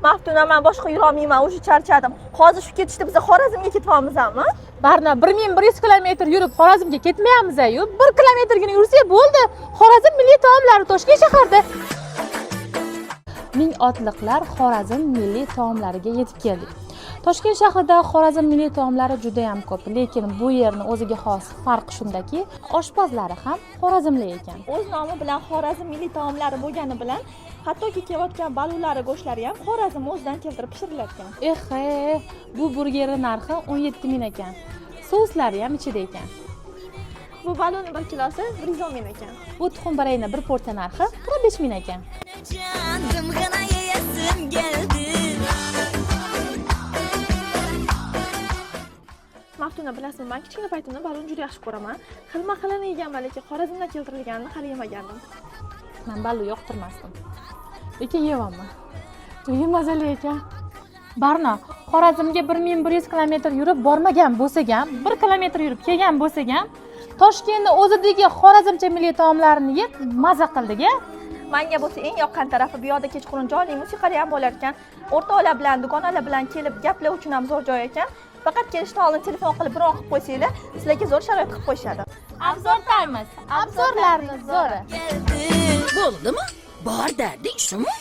Maftuna, men boshqa yura olmayman, o'sha charchadim. Hozir shu ketishda biz Xorazmga ketyapmizmi? Barna 1100 kilometr yurib Xorazmga ketmayapmiz-ku. 1 kilometrgina yursak bo'ldi. Xorazm milliy taomlari Toshkent shaharda. Ming otliqlar Xorazm milliy taomlariga yetib keldik. Toshkent shahrida Xorazm milliy taomlari juda ham ko'p, lekin bu yerning o'ziga xos farqi shundaki, oshpazlari ham xorazmlik ekan. O'z nomi bilan Xorazm milliy taomlari bo'lgani bilan hattoki kelayotgan balulari go'shtlari ham Xorazm o'zidan keltirib pishiriladigan. Bu burgerning narxi 17 ming ekan. Souslari ham ichida ekan. Bu balonning 1 kilosi 110 ming ekan. Bu tuxum barayning bir porsiya narxi 45 ming ekan. Maftuna, bilasizmi, men kichkina paytimda balon juda yaxshi ko'raman. Xilma-xilini yeganman, lekin Xorazmdan keltirilganini hali yemagandim. Men balon yoqtirmasdim. Lekin yeyapman. Juda mazali ekan. Barno, Xorazmga 1100 kilometr yurib bormagan bo'lsak ham, 1 kilometr yurib kelgan bo'lsak ham, Toshkentning o'zidagi Xorazmcha milliy taomlarini yeb maza qildik-a. Menga bo'lsa eng yoqqan tarafi bu yoqda kechqurun jonli musiqalar ham bo'lar ekan. O'rtoqlar bilan, dugonlar bilan kelib gaplar uchun ham zo'r joy ekan. Faqat kelishdan oldin telefon qilib biror qilib qo'ysanglar, sizlarga zo'r sharoit qilib qo'yishadi. Obzor time. Obzorlarni zo'ri. Bo'ldimi? Bor derdik shumi?